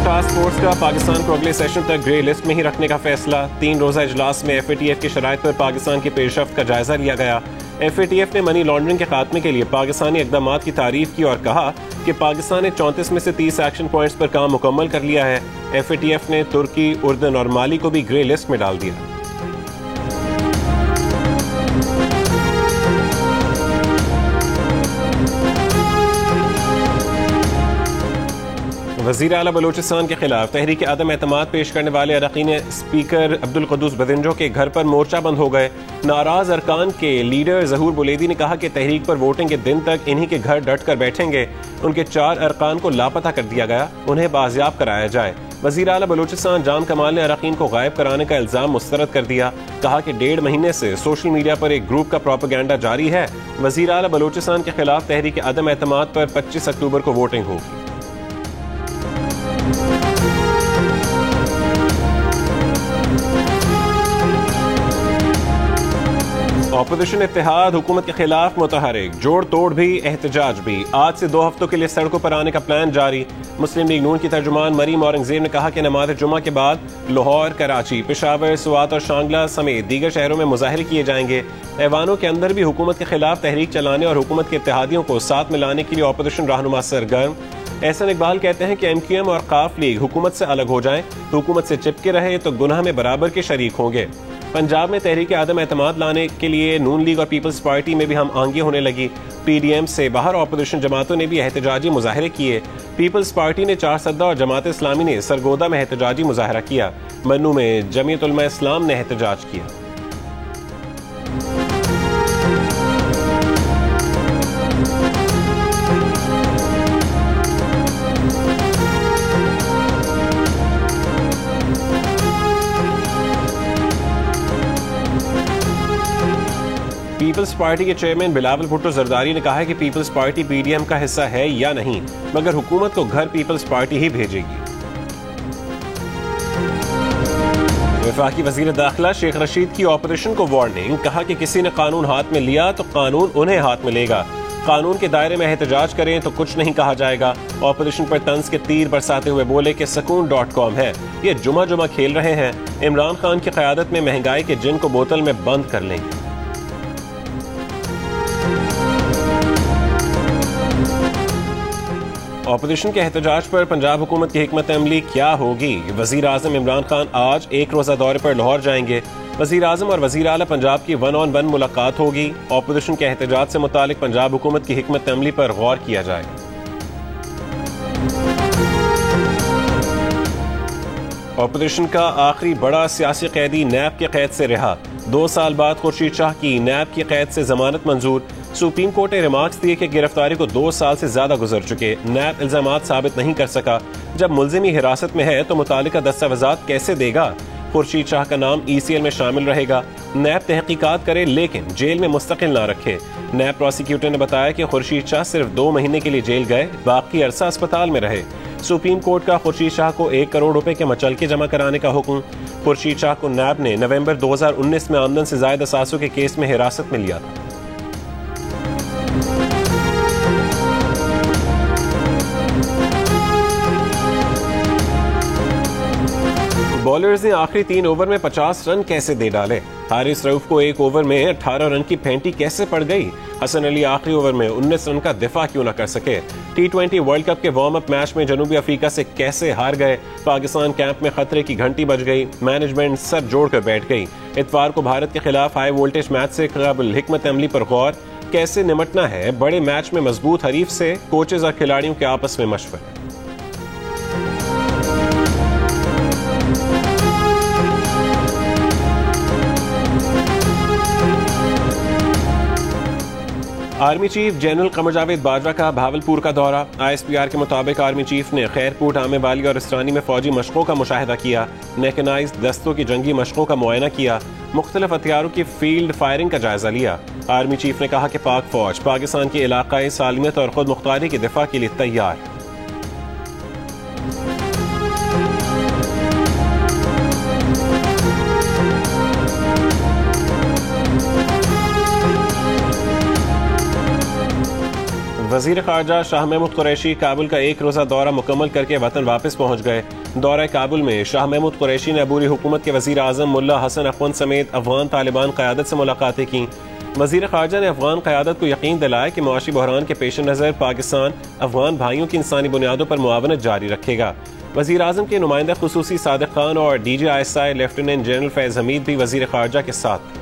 Task force का पाकिस्तान को अगले सेशन तक ग्रे लिस्ट में ही रखने का फैसला। 3 रोजा इजलास में FATF की शराइत पर पाकिस्तान की पेशरफ्त का जायजा लिया गया। FATF ने मनी लॉन्ड्रिंग के खात्मे के लिए पाकिस्तानी इकदाम की तारीफ की और कहा कि पाकिस्तान ने 34 में से 30 एक्शन पॉइंट्स पर काम मुकम्मल कर लिया है। FATF ने तुर्की, उर्दन और माली को भी ग्रे लिस्ट में डाल दिया। वज़ीर आला बलोचिस्तान के खिलाफ तहरीक अदम एतमाद पेश करने वाले अरकान स्पीकर अब्दुल क़ुद्दूस बदिंजो के घर पर मोर्चा बंद हो गए। नाराज अरकान के लीडर ज़हूर बुलेदी ने कहा कि तहरीक पर वोटिंग के दिन तक इन्हीं के घर डट कर बैठेंगे। उनके 4 अरकान को लापता कर दिया गया, उन्हें बाजियाब कराया जाए। वज़ीर आला बलोचिस्तान जान कमाल ने अरकान को गायब कराने का इल्जाम मुस्तरद कर दिया। कहा कि 1.5 महीने से सोशल मीडिया पर एक ग्रुप का प्रोपेगेंडा जारी है। वज़ीर आला बलोचिस्तान के खिलाफ तहरीक अदम एतमाद पर 25 अक्टूबर को वोटिंग होगी। ऑपोजिशन इत्तेहाद हुकूमत के खिलाफ मुतहरिक, जोड़ तोड़ भी एहतजाज भी। आज से 2 हफ्तों के लिए सड़कों पर आने का प्लान जारी। मुस्लिम लीग नून की तर्जुमान मरीम औरंगजेब ने कहा कि नमाज जुमा के बाद लाहौर, कराची, पेशावर, सुवात और शांगला समेत दीगर शहरों में मुजाहरे किए जाएंगे। ऐवानों के अंदर भी हुकूमत के खिलाफ तहरीक चलाने और हुकूमत के इत्तेहादियों को साथ में लाने के लिए ऑपोजिशन रहनुमा सरगर्म। एहसन इकबाल कहते हैं कि MQM और काफ लीग हुकूमत से अलग हो जाएं, हुकूमत से चिपके रहे तो गुनाह में बराबर के शरीक होंगे। पंजाब में तहरीक अदम एतमाद लाने के लिए नून लीग और पीपल्स पार्टी में भी हम आंगे होने लगी। PDM से बाहर ऑपोजिशन जमातों ने भी एहतजाजी मुजाहरे किए। पीपल्स पार्टी ने 4 सद्दा और जमात इस्लामी ने सरगोदा में एहतजाजी मुजाहरा किया। मन्नू में जमीयत उलमा इस्लाम ने एहतजाज किया। पीपल्स पार्टी के चेयरमैन बिलावल भुट्टो जरदारी ने कहा है कि पीपल्स पार्टी PDM का हिस्सा है या नहीं, मगर हुकूमत को घर पीपल्स पार्टी ही भेजेगी। वफाकी वजीर दाखिला शेख रशीद की ऑपरेशन को वार्निंग, कहा कि किसी ने कानून हाथ में लिया तो कानून उन्हें हाथ में लेगा। कानून के दायरे में एहतजाज करें तो कुछ नहीं कहा जाएगा। ऑपरेशन पर तंज के तीर बरसाते हुए बोले कि सकून.com है, ये जुमा खेल रहे हैं। इमरान खान की क़यादत में महंगाई के जिन को बोतल में बंद कर लेंगे। ऑपोजिशन के एहतजाज पर पंजाब हुकूमत की हिकमत अमली क्या होगी? वजीर आजम इमरान खान आज 1 रोजा दौरे पर लाहौर जाएंगे। वजीर आजम और वजीर आला पंजाब की 1-on-1 मुलाकात होगी। ऑपोजिशन के एहतजाज से मुतालिक पंजाब हुकूमत की हिकमत अमली पर गौर किया जाएगा। ऑपोजिशन का आखिरी बड़ा सियासी कैदी नैब के कैद से रिहा। 2 साल बाद खुर्शीद शाह की नैब की कैद से जमानत मंजूर। सुप्रीम कोर्ट ने रिमार्क्स दिए कि गिरफ्तारी को 2 साल से ज्यादा गुजर चुके। नैब इल्जामात साबित नहीं कर सका। जब मुल्जिमी हिरासत में है तो मुतालिका दस्तावेजात कैसे देगा? खुर्शीद शाह का नाम ECL में शामिल रहेगा। नैब तहकीकात करे लेकिन जेल में मुस्तकिल ना रखे। नैब प्रोसिक्यूटर ने बताया कि खुर्शीद शाह सिर्फ 2 महीने के लिए जेल गए, बाकी अरसा अस्पताल में रहे। सुप्रीम कोर्ट का खुर्शीद शाह को 1 करोड़ रुपए के मचलके जमा कराने का हुक्म। खुर्शीद शाह को नैब ने नवंबर 2019 में आमदन से ज्यादा असासों के केस में हिरासत में लिया था। बॉलर्स ने आखिरी 3 ओवर में 50 रन कैसे दे डाले? हारिस रऊफ को 1 ओवर में 18 रन की फेंटी कैसे पड़ गई? हसन अली आखिरी ओवर में 19 रन का दिफा क्यों न कर सके? T20 वर्ल्ड कप के वार्म अप मैच में जनूबी अफ्रीका से कैसे हार गए? पाकिस्तान कैंप में खतरे की घंटी बज गई। मैनेजमेंट सर जोड़कर बैठ गई। इतवार को भारत के खिलाफ हाई वोल्टेज मैच से काबिल हिकमत अमली पर गौर। कैसे निमटना है बड़े मैच में मजबूत हरीफ से? कोचेज और खिलाड़ियों के आपस में मशवरे। Army chief general Qamar Javed Bajwa का भावलपुर का दौरा। ISPR के मुताबिक आर्मी चीफ ने खैरपुट, आमे वाली और इस्रानी में फौजी मशकों का मुशाहिदा किया। मैकेनाइज्ड दस्तों की जंगी मशकों का मुआयना किया। मुख्तलिफ हथियारों की फील्ड फायरिंग का जायजा लिया। आर्मी चीफ ने कहा कि पाक फौज पाकिस्तान की इलाकाई सालमियत और खुद मुख्तारी के दिफा के लिए तैयार है। वजीर खारजा शाह महमूद कुरैशी काबुल का 1 रोजा दौरा मुकम्मल करके वतन वापस पहुंच गए। दौरा काबुल में शाह महमूद कुरैशी ने अबूरी हुकूमत के वजीर आजम मुल्ला हसन अखवंद समेत अफगान तालिबान क़यादत से मुलाकातें की। वजीर ख़ारजा ने अफगान क़यादत को यकीन दिलाया कि मुआशी बहरान के पेश नज़र पाकिस्तान अफगान भाइयों की इंसानी बुनियादों पर मुआवनत जारी रखेगा। वजीर आजम के नुमाइंदा खुसूसी सादिक खान और DGISI lieutenant general Faiz Hamid भी वजीर ख़ारजा के साथ।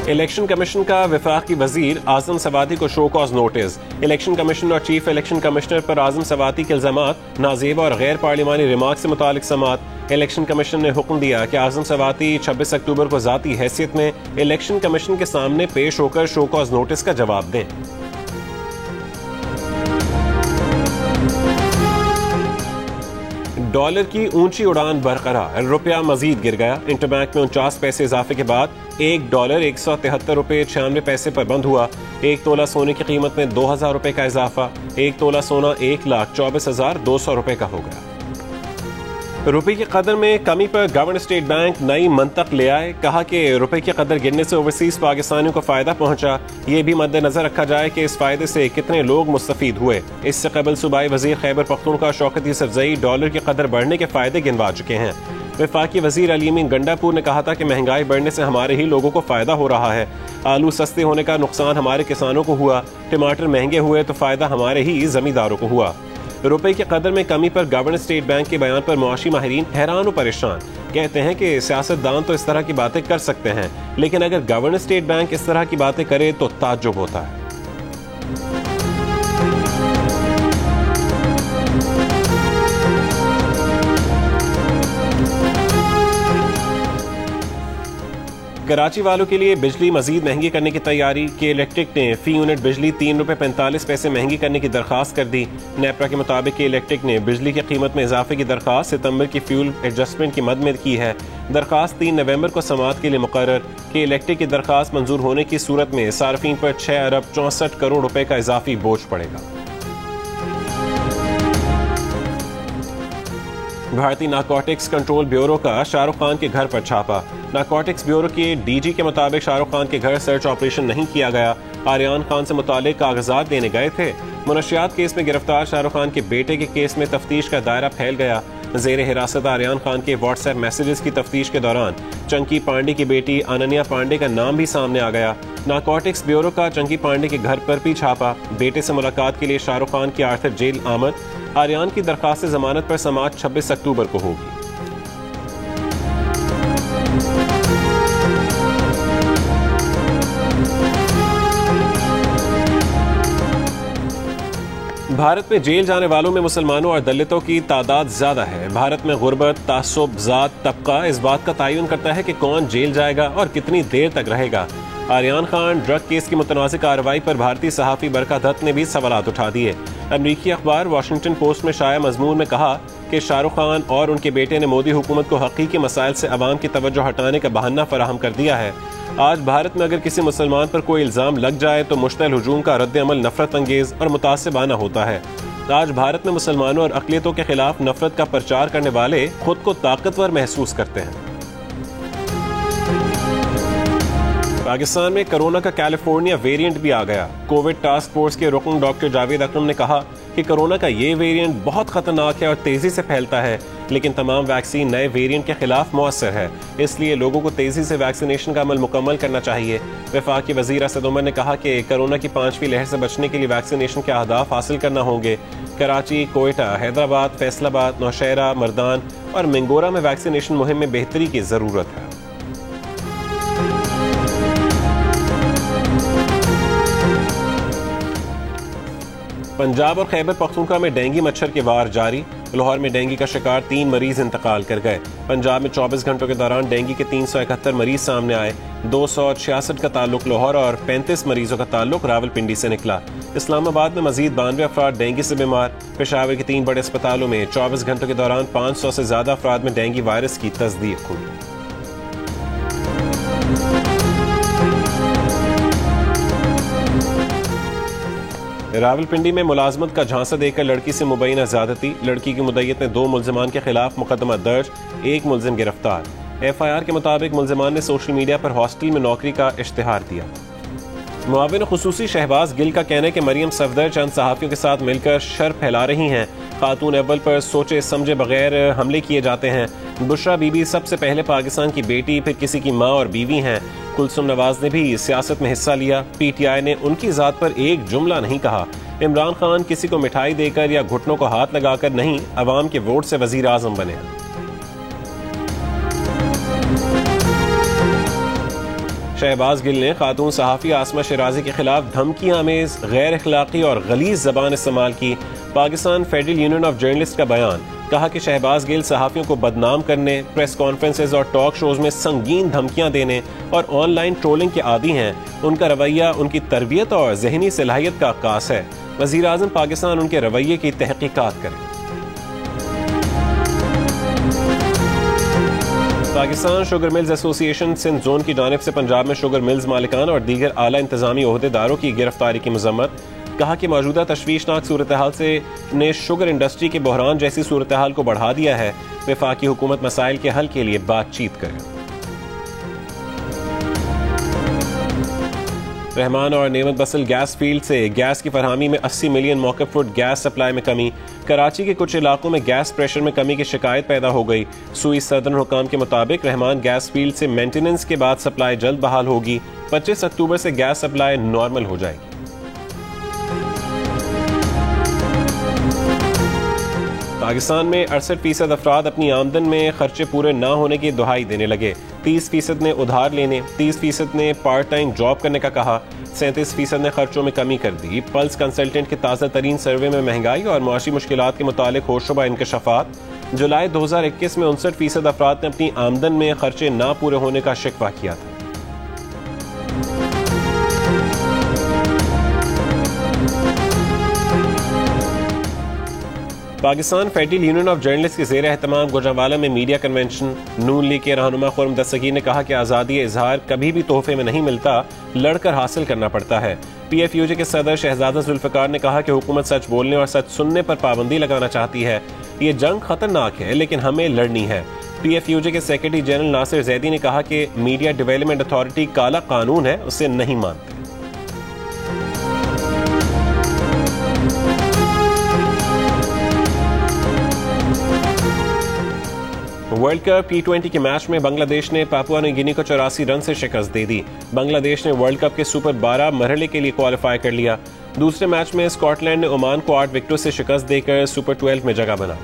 इलेक्शन कमीशन का वफाकी वजीर आजम सवाती को show cause notice. Election commission और चीफ इलेक्शन कमिश्नर पर आजम सवाती के इल्जामात नाजेब और गैर पार्लिमानी रिमार्क से मुतालिक समात। इलेक्शन कमीशन ने हुक्म दिया कि आजम सवाती 26 अक्टूबर को जाती हैसियत में इलेक्शन कमीशन के सामने पेश होकर शो कॉज नोटिस का जवाब दें। डॉलर की ऊंची उड़ान बरकरार, रुपया मजीद गिर गया। इंटरबैंक में 49 पैसे इजाफे के बाद $1 173.96 पर बंद हुआ। 1 तोला सोने की कीमत में 2000 रुपए का इजाफा। 1 तोला सोना 1,24,200 रुपए का हो गया। रुपये की कदर में कमी पर गवर्नर स्टेट बैंक नई मंतक ले आए। कहा कि रुपये की कदर गिरने से ओवरसीज पाकिस्तानियों को फायदा पहुंचा। ये भी मद्देनजर रखा जाए कि इस फायदे से कितने लोग मुस्तफीद हुए। इससे कबल सूबाई वजीर खैबर पख्तूनख्वा शौकत यूसुफजई डॉलर की कदर बढ़ने के फायदे गिनवा चुके हैं। वफाकी वजीर अली अमीन गंडापुर ने कहा था कि महंगाई बढ़ने से हमारे ही लोगों को फायदा हो रहा है। आलू सस्ते होने का नुकसान हमारे किसानों को हुआ, टमाटर महंगे हुए तो फायदा हमारे ही जमींदारों को हुआ। रुपए की कदर में कमी पर गवर्नर स्टेट बैंक के बयान पर मुआशी माहिरीन हैरान और परेशान। कहते हैं कि सियासतदान तो इस तरह की बातें कर सकते हैं, लेकिन अगर गवर्नर स्टेट बैंक इस तरह की बातें करे तो ताज्जुब होता है। कराची वालों के लिए बिजली मजीद महंगी करने की तैयारी। के इलेक्ट्रिक ने फी यूनिट बिजली ₹3.45 महंगी करने की दरखास्त कर दी। नेपरा के मुताबिक के इलेक्ट्रिक ने बिजली की कीमत में इजाफे की दरखास्त सितंबर की फ्यूल एडजस्टमेंट की मद में की है। दरखास्त 3 नवंबर को समाअत के लिए मुकर्रर। के इलेक्ट्रिक की दरखास्त मंजूर होने की सूरत में सार्फिन पर 6 अरब 64 करोड़ रुपए का इजाफी बोझ पड़ेगा। भारतीय नारकोटिक्स कंट्रोल ब्यूरो का शाहरुख खान के घर पर छापा। नारकोटिक्स ब्यूरो के DG के मुताबिक शाहरुख खान के घर सर्च ऑपरेशन नहीं किया गया। आर्यान खान से मुतालिक कागजात देने गए थे। मुनशियात केस में गिरफ्तार शाहरुख खान के बेटे के केस में तफ्तीश का दायरा फैल गया। जेर हिरासत आर्यान खान के व्हाट्सएप मैसेजेस की तफ्तीश के दौरान चंकी पांडे की बेटी अनन्या पांडे का नाम भी सामने आ गया। नारकोटिक्स ब्यूरो का चंकी पांडे के घर पर भी छापा। बेटे से मुलाकात के लिए शाहरुख खान की आर्थर जेल आमद। आर्यान की दरखास्त जमानत पर समाअत 26 अक्टूबर को होगी। भारत में जेल जाने वालों में मुसलमानों और दलितों की तादाद ज्यादा है। भारत में गुर्बत, तासुब, जात, तबका इस बात का तयन करता है कि कौन जेल जाएगा और कितनी देर तक रहेगा। आर्यान खान ड्रग केस की मुतनाज़ कार्रवाई पर भारतीय सहाफ़ी बरखा दत्त ने भी सवालात उठा दिए। अमरीकी अखबार वाशिंगटन पोस्ट में शाया मजमून में कहा कि शाहरुख खान और उनके बेटे ने मोदी हुकूमत को हकीकी मसाइल से अवाम की तवज्जो हटाने का बहाना फराहम कर दिया है। आज भारत में अगर किसी मुसलमान पर कोई इल्जाम लग जाए तो मुश्तल हुजूम का रद्द अमल नफरत अंगेज और मुतासिबाना होता है। आज भारत में मुसलमानों और अक़लियतों के खिलाफ नफरत का प्रचार करने वाले खुद को ताकतवर महसूस करते हैं। पाकिस्तान में कोरोना का कैलिफोर्निया वेरिएंट भी आ गया। कोविड टास्क फोर्स के रुकन डॉक्टर जावेद अकरम ने कहा कि कोरोना का ये वेरिएंट बहुत खतरनाक है और तेजी से फैलता है, लेकिन तमाम वैक्सीन नए वेरिएंट के खिलाफ मौसर है, इसलिए लोगों को तेजी से वैक्सीनेशन का अमल मुकम्मल करना चाहिए। वफाकी वजीर असद उमर ने कहा कि कोरोना की 5वीं लहर से बचने के लिए वैक्सीनेशन के अहदाफ हासिल करना होंगे। कराची, कोयटा, हैदराबाद, फैसलाबाद, नौशहरा, मर्दान और मिंगोरा में वैक्सीनेशन मुहिम में बेहतरी की जरूरत है। पंजाब और खैबर पख्तूनख्वा में डेंगू मच्छर के वार जारी। लाहौर में डेंगू का शिकार 3 मरीज इंतकाल कर गए। पंजाब में 24 घंटों के दौरान डेंगू के 371 मरीज सामने आए। 266 का ताल्लुक लाहौर और 35 मरीजों का ताल्लुक रावलपिंडी से निकला। इस्लामाबाद में मजीद 92 अफराद डेंगू से बीमार। पेशावर के 3 बड़े अस्पतालों में 24 घंटों के दौरान 500 से ज्यादा अफराद में डेंगू वायरस की तस्दीक हुई। रावलपिंडी में मुलाजमत का झांसा देकर लड़की से मुबैना ज़्यादती। लड़की की मुद्दईयत ने 2 मुल्जिमान के खिलाफ मुकदमा दर्ज, 1 मुल्जिम गिरफ्तार। FIR के मुताबिक मुल्जिमान ने सोशल मीडिया पर हॉस्टल में नौकरी का इश्तिहार दिया। मुआविन खुसूसी शहबाज गिल का कहना है कि मरियम सफदर चंद सहाफ़ियों के साथ मिलकर शर फैला रही हैं। खातून अव्वल पर सोचे समझे बगैर हमले किए जाते हैं। बुशरा बीबी सबसे पहले पाकिस्तान की बेटी, फिर किसी की माँ और बीवी हैं। कुलसुम नवाज ने भी सियासत में हिस्सा लिया। PTI ने उनकी ज़ात पर एक जुमला नहीं कहा। इमरान खान किसी को मिठाई देकर या घुटनों को हाथ लगाकर नहीं, अवाम के वोट से वजीर आजम बने। शहबाज गिल ने खातून सहाफ़ी आसमा शिराजी के खिलाफ धमकियां आमेज, गैर अखलाकी और गलीज ज़बान इस्तेमाल की। Pakistan federal union of journalist का बयान, कहा कि शहबाज गिल सहाफ़ियों को बदनाम करने, प्रेस कॉन्फ्रेंसेज और टॉक शोज में संगीन धमकियां देने और ऑनलाइन ट्रोलिंग के आदी हैं। उनका रवैया उनकी तरबियत और जहनी सलाहियत का अक्कास है। वज़ीर आज़म पाकिस्तान उनके रवैये की तहकीकात करे। Pakistan Sugar Mills Association Sindh zone की जानिब से पंजाब में शुगर मिल्स मालिकान और दीगर आला इंतजामी ओहदेदारों की गिरफ्तारी की मजम्मत। कहा कि मौजूदा तशवीशनाक सूरत हाल ने शुगर इंडस्ट्री के बहरान जैसी सूरत हाल को बढ़ा दिया है। वफाकी हुकूमत मसाइल के हल के लिए बातचीत करे। रहमान और नेमत बसल गैस फील्ड से गैस की फरहमी में 80 मिलियन मौके फुट गैस सप्लाई में कमी। कराची के कुछ इलाकों में गैस प्रेशर में कमी की शिकायत पैदा हो गई। सुई सदरन हुकाम के मुताबिक रहमान गैस फील्ड से मेंटेनेंस के बाद सप्लाई जल्द बहाल होगी। 25 अक्टूबर से गैस सप्लाई नॉर्मल हो जाएगी। पाकिस्तान में 68% अफराद अपनी आमदन में खर्चे पूरे ना होने की दुहाई देने लगे। 30% ने उधार लेने, 30% ने पार्ट टाइम जॉब करने का कहा, 37% ने खर्चों में कमी कर दी। पल्स कंसल्टेंट के ताज़ा तरीन सर्वे में महंगाई और मुआशी मुश्किलात के मुतालिक होशरुबा इंकशाफात। जुलाई 2021 में 59% अफराद ने अपनी आमदन में खर्चे ना पूरे होने का शिकवा किया था। Pakistan federal union of journalist के ज़ेर एहतमाम गुजरांवाला में मीडिया कन्वेंशन। नून लीग के रहनुमा खुर्रम दस्तगीर ने कहा कि आज़ादी इजहार कभी भी तोहफे में नहीं मिलता, लड़कर हासिल करना पड़ता है। PFUJ के सदर शहजादा जुल्फ़िकार ने कहा कि हुकूमत सच बोलने और सच सुनने पर पाबंदी लगाना चाहती है। ये जंग खतरनाक है लेकिन हमें लड़नी है। PFUJ के सेक्रेटरी जनरल नासिर जैदी ने कहा कि मीडिया डेवलपमेंट अथॉरिटी काला कानून है, उसे नहीं मानते। वर्ल्ड कप T20 के मैच में बांग्लादेश ने पापुआ न्यू गिनी को 84 रन से शिकस्त दे दी। बांग्लादेश ने वर्ल्ड कप के सुपर 12 मरहले के लिए क्वालिफाई कर लिया। दूसरे मैच में स्कॉटलैंड ने ओमान को 8 विकेटों से शिकस्त देकर सुपर 12 में जगह बना।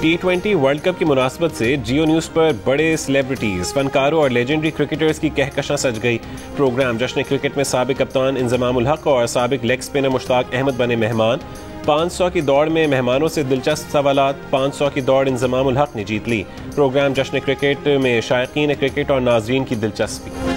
T20 वर्ल्ड कप की मुनासबत से जियो न्यूज पर बड़े सेलिब्रिटीज, फनकारों और लेजेंडरी क्रिकेटर्स की कहकशां सज गई। प्रोग्राम जश्न क्रिकेट में साबिक कप्तान इंजमामुल हक और साबिक लेग स्पिनर मुश्ताक अहमद बने मेहमान। 500 की दौड़ में मेहमानों से दिलचस्प सवालात। 500 की दौड़ इंजमामुल हक ने जीत ली। प्रोग्राम जश्न क्रिकेट में शायकीन क्रिकेट और नाजरीन की दिलचस्पी।